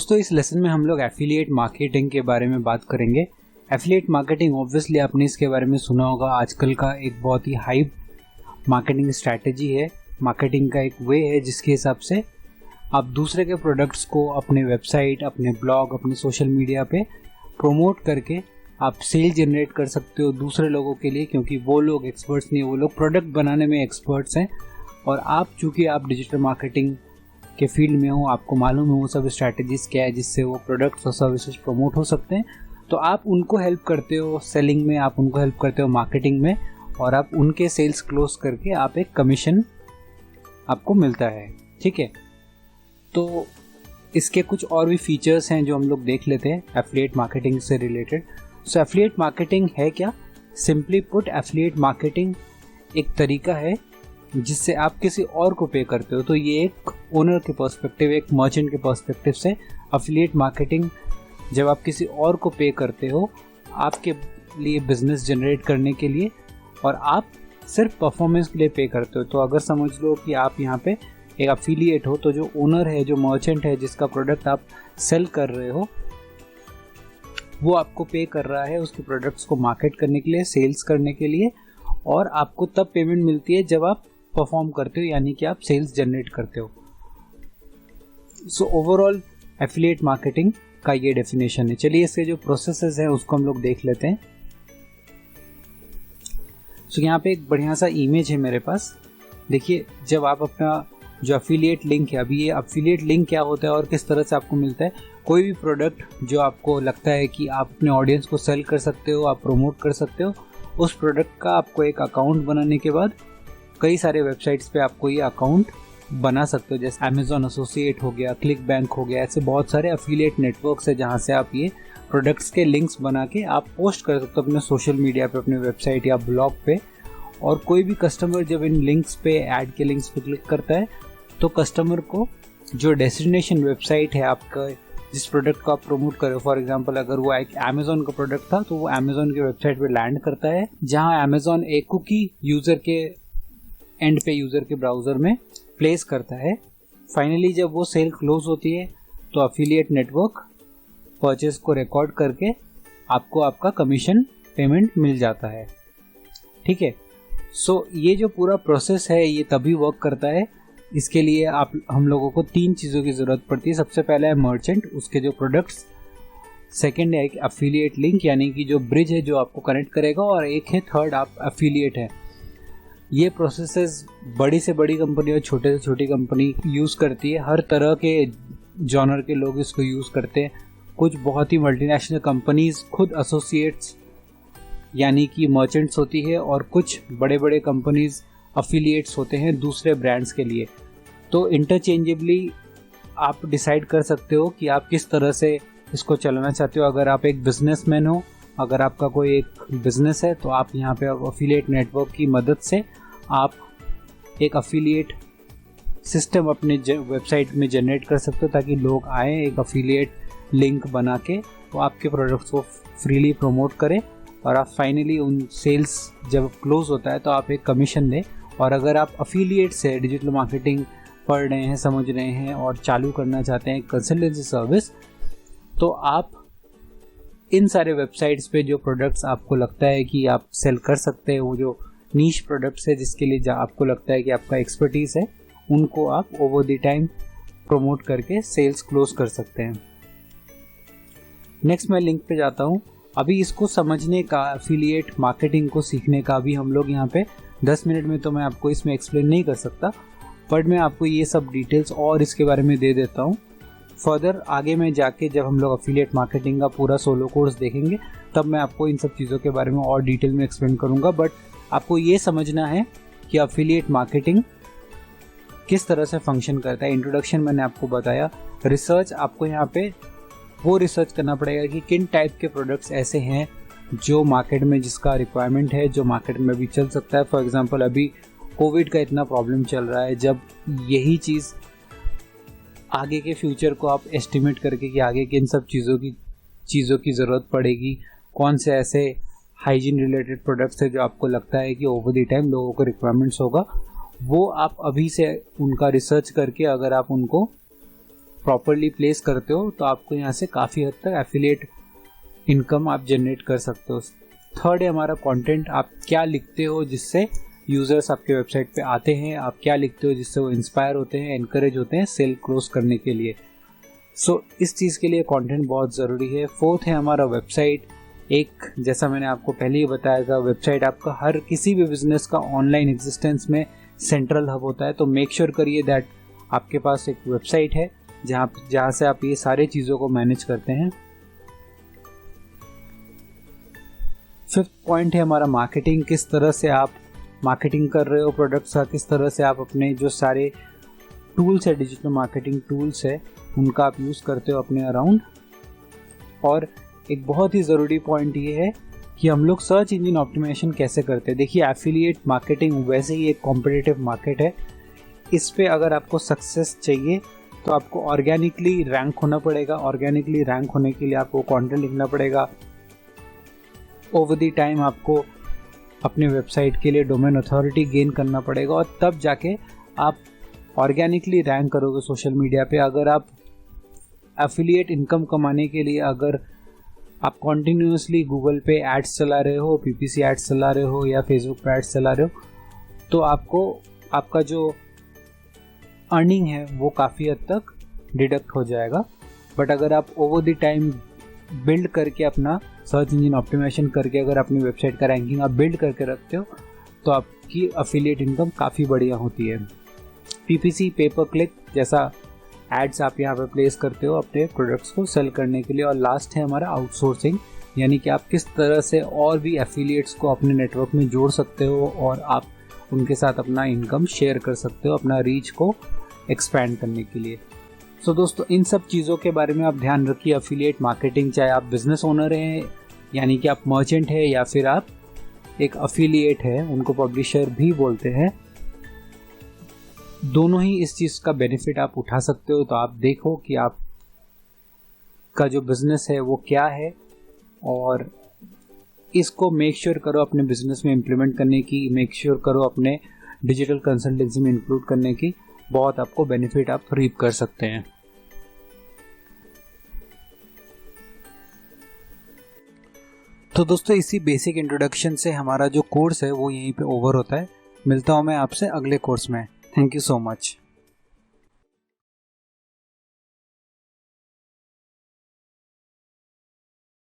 दोस्तों इस लेसन में हम लोग एफिलिएट मार्केटिंग के बारे में बात करेंगे। एफिलिएट मार्केटिंग ऑब्वियसली आपने इसके बारे में सुना होगा, आजकल का एक बहुत ही हाइप मार्केटिंग स्ट्रैटेजी है, मार्केटिंग का एक वे है जिसके हिसाब से आप दूसरे के प्रोडक्ट्स को अपने वेबसाइट, अपने ब्लॉग, अपने सोशल मीडिया पे प्रमोट करके आप सेल जनरेट कर सकते हो दूसरे लोगों के लिए, क्योंकि वो लोग एक्सपर्ट्स नहीं, वो लोग प्रोडक्ट बनाने में एक्सपर्ट्स हैं और आप चूँकि आप डिजिटल मार्केटिंग के फील्ड में हो, आपको मालूम है वो सब स्ट्रैटेजीज क्या है जिससे वो प्रोडक्ट्स और सर्विसेज प्रमोट हो सकते हैं। तो आप उनको हेल्प करते हो सेलिंग में, आप उनको हेल्प करते हो मार्केटिंग में और आप उनके सेल्स क्लोज करके आप एक कमीशन आपको मिलता है। ठीक है, तो इसके कुछ और भी फीचर्स हैं जो हम लोग देख लेते हैं एफिलिएट मार्केटिंग से रिलेटेड। सो एफिलिएट मार्केटिंग है क्या? सिंपली पुट, एफिलिएट मार्केटिंग एक तरीका है जिससे आप किसी और को पे करते हो। तो ये एक ओनर के पर्सपेक्टिव, एक मर्चेंट के पर्सपेक्टिव से एफिलिएट मार्केटिंग, जब आप किसी और को पे करते हो आपके लिए बिजनेस जनरेट करने के लिए और आप सिर्फ परफॉर्मेंस के लिए पे करते हो। तो अगर समझ लो कि आप यहाँ पे एक एफिलिएट हो, तो जो ओनर है, जो मर्चेंट है, जिसका प्रोडक्ट आप सेल कर रहे हो, वो आपको पे कर रहा है उसके प्रोडक्ट्स को मार्केट करने के लिए, सेल्स करने के लिए, और आपको तब पेमेंट मिलती है जब आप परफॉर्म करते हो, यानी कि आप सेल्स जनरेट करते हो। सो ओवरऑल एफिलिएट मार्केटिंग का ये डेफिनेशन है। चलिए इसके जो प्रोसेसेस हैं उसको हम लोग देख लेते हैं। सो यहाँ पे एक बढ़िया सा इमेज है मेरे पास। देखिए, जब आप अपना जो एफिलिएट लिंक है, अभी ये एफिलिएट लिंक क्या होता है और किस तरह से आपको मिलता है, कोई भी प्रोडक्ट जो आपको लगता है कि आप अपने ऑडियंस को सेल कर सकते हो, आप प्रमोट कर सकते हो, उस प्रोडक्ट का आपको एक अकाउंट बनाने के बाद कई सारे वेबसाइट्स पे आपको ये अकाउंट बना सकते हो, जैसे Amazon एसोसिएट हो गया, क्लिक बैंक हो गया, ऐसे बहुत सारे एफिलिएट नेटवर्क्स है जहाँ से आप ये प्रोडक्ट्स के लिंक्स बना के आप पोस्ट कर सकते हो अपने सोशल मीडिया पे, अपने वेबसाइट या ब्लॉग पे। और कोई भी कस्टमर जब इन लिंक्स पे, ऐड के लिंक्स पे क्लिक करता है तो कस्टमर को जो डेस्टिनेशन वेबसाइट है आपका, जिस प्रोडक्ट को आप प्रमोट करो, फॉर एग्जांपल अगर वो एक Amazon का प्रोडक्ट था तो वो Amazon के वेबसाइट पे लैंड करता है, जहां Amazon एक कुकी यूजर के एंड पे, यूजर के ब्राउजर में प्लेस करता है। फाइनली जब वो सेल क्लोज होती है तो एफिलिएट नेटवर्क परचेस को रिकॉर्ड करके आपको आपका कमीशन पेमेंट मिल जाता है। ठीक है, सो ये जो पूरा प्रोसेस है ये तभी वर्क करता है। इसके लिए हम लोगों को 3 चीज़ों की ज़रूरत पड़ती है। सबसे पहला है मर्चेंट, उसके जो प्रोडक्ट्स, सेकंड है एक एफिलिएट लिंक, यानी कि जो ब्रिज है जो आपको कनेक्ट करेगा, और एक है थर्ड आप एफिलिएट है। ये प्रोसेसेस बड़ी से बड़ी कंपनी और छोटे से छोटी कंपनी यूज़ करती है, हर तरह के जॉनर के लोग इसको यूज़ करते हैं। कुछ बहुत ही मल्टीनेशनल कंपनीज खुद एसोसिएट्स यानी कि मर्चेंट्स होती है, और कुछ बड़े बड़े कंपनीज अफिलिएट्स होते हैं दूसरे ब्रांड्स के लिए। तो इंटरचेंजेबली आप डिसाइड कर सकते हो कि आप किस तरह से इसको चलाना चाहते हो। अगर आप एक बिजनेसमैन हो, अगर आपका कोई एक बिजनेस है, तो आप यहाँ पे अफिलिएट नेटवर्क की मदद से आप एक अफिलिएट सिस्टम अपने वेबसाइट में जनरेट कर सकते हो, ताकि लोग आए, एक अफिलिएट लिंक बना के वो आपके प्रोडक्ट्स को फ्रीली प्रमोट करें, और आप फाइनली उन सेल्स जब क्लोज होता है तो आप एक कमीशन दें। और अगर आप अफिलिएट से डिजिटल मार्केटिंग पढ़ रहे हैं, समझ रहे हैं और चालू करना चाहते हैं कंसल्टेंसी सर्विस, तो आप इन सारे वेबसाइट्स पे जो प्रोडक्ट्स आपको लगता है कि आप सेल कर सकते हैं, वो जो नीश प्रोडक्ट्स है जिसके लिए आपको लगता है कि आपका एक्सपर्टीज़ है, उनको आप ओवर द टाइम प्रमोट करके सेल्स क्लोज कर सकते हैं। नेक्स्ट मैं लिंक पे जाता हूँ। अभी इसको समझने का, एफिलिएट मार्केटिंग को सीखने का भी हम लोग यहाँ पे 10 मिनट में तो मैं आपको इसमें एक्सप्लेन नहीं कर सकता, बट मैं आपको ये सब डिटेल्स और इसके बारे में दे देता हूँ। फर्दर आगे में जाके जब हम लोग एफिलिएट मार्केटिंग का पूरा सोलो कोर्स देखेंगे तब मैं आपको इन सब चीज़ों के बारे में और डिटेल में एक्सप्लेन करूँगा। बट आपको ये समझना है कि एफिलिएट मार्केटिंग किस तरह से फंक्शन करता है। इंट्रोडक्शन मैंने आपको बताया। रिसर्च, आपको यहाँ पे वो रिसर्च करना पड़ेगा कि किन टाइप के प्रोडक्ट्स ऐसे हैं जो मार्केट में, जिसका रिक्वायरमेंट है, जो मार्केट में भी चल सकता है। फॉर एग्जांपल अभी कोविड का इतना प्रॉब्लम चल रहा है, जब यही चीज़ आगे के फ्यूचर को आप एस्टिमेट करके कि आगे किन सब चीज़ों की ज़रूरत पड़ेगी, कौन से ऐसे हाइजीन रिलेटेड प्रोडक्ट्स है जो आपको लगता है कि ओवर द टाइम लोगों को रिक्वायरमेंट्स होगा, वो आप अभी से उनका रिसर्च करके अगर आप उनको प्रॉपरली प्लेस करते हो तो आपको यहाँ से काफ़ी हद तक एफिलिएट इनकम आप जनरेट कर सकते हो। थर्ड है हमारा कंटेंट, आप क्या लिखते हो जिससे यूज़र्स आपके वेबसाइट पे आते हैं, आप क्या लिखते हो जिससे वो इंस्पायर होते हैं, एनकरेज होते हैं सेल क्लोज करने के लिए। सो इस चीज़ के लिए कंटेंट बहुत ज़रूरी है। फोर्थ है हमारा वेबसाइट। एक जैसा मैंने आपको पहले ही बताया था, वेबसाइट आपका हर किसी भी बिजनेस का ऑनलाइन एग्जिस्टेंस में सेंट्रल हब होता है, तो मेक श्योर करिए दैट आपके पास एक वेबसाइट है जहाँ से आप ये सारे चीज़ों को मैनेज करते हैं। फिफ्थ पॉइंट है हमारा मार्केटिंग। किस तरह से आप मार्केटिंग कर रहे हो प्रोडक्ट्स का, किस तरह से आप अपने जो सारे टूल्स है, डिजिटल मार्केटिंग टूल्स है, उनका आप यूज़ करते हो अपने अराउंड। और एक बहुत ही ज़रूरी पॉइंट ये है कि हम लोग सर्च इंजन ऑप्टिमाइजेशन कैसे करते हैं। देखिए, एफिलिएट मार्केटिंग वैसे ही एक कॉम्पिटिटिव मार्केट है। इस पे अगर आपको सक्सेस चाहिए तो आपको ऑर्गेनिकली रैंक होना पड़ेगा। ऑर्गेनिकली रैंक होने के लिए आपको कंटेंट लिखना पड़ेगा। ओवर द टाइम आपको अपने वेबसाइट के लिए डोमेन अथॉरिटी गेन करना पड़ेगा और तब जाके आप ऑर्गेनिकली रैंक करोगे सोशल मीडिया पे। अगर आप एफिलिएट इनकम कमाने के लिए अगर आप कॉन्टिन्यूसली गूगल पे एड्स चला रहे हो, पीपीसी एड्स चला रहे हो या फेसबुक पे एड्स चला रहे हो, तो आपको आपका जो अर्निंग है वो काफ़ी हद तक डिडक्ट हो जाएगा। बट अगर आप ओवर द टाइम बिल्ड करके अपना सर्च इंजन ऑप्टिमाइजेशन करके अगर अपनी वेबसाइट का रैंकिंग आप बिल्ड करके रखते हो तो आपकी एफिलिएट इनकम काफ़ी बढ़िया होती है। पीपीसी, पे पर क्लिक जैसा एड्स आप यहाँ पे प्लेस करते हो अपने प्रोडक्ट्स को सेल करने के लिए। और लास्ट है हमारा आउटसोर्सिंग, यानी कि आप किस तरह से और भी एफिलिएट्स को अपने नेटवर्क में जोड़ सकते हो और आप उनके साथ अपना इनकम शेयर कर सकते हो अपना रीच को एक्सपैंड करने के लिए। सो दोस्तों, इन सब चीज़ों के बारे में आप ध्यान रखिए। एफिलिएट मार्केटिंग, चाहे आप बिजनेस ओनर हैं यानी कि आप मर्चेंट है या फिर आप एक एफिलिएट है, उनको पब्लिशर भी बोलते हैं, दोनों ही इस चीज़ का बेनिफिट आप उठा सकते हो। तो आप देखो कि आप का जो बिजनेस है वो क्या है और इसको मेक श्योर करो अपने बिजनेस में इम्प्लीमेंट करने की, मेक श्योर करो अपने डिजिटल कंसल्टेंसी में इंक्लूड करने की। बहुत आपको बेनिफिट आप रीप कर सकते हैं। तो दोस्तों, इसी बेसिक इंट्रोडक्शन से हमारा जो कोर्स है वो यहीं पे ओवर होता है। मिलता हूँ मैं आपसे अगले कोर्स में। Thank you so much.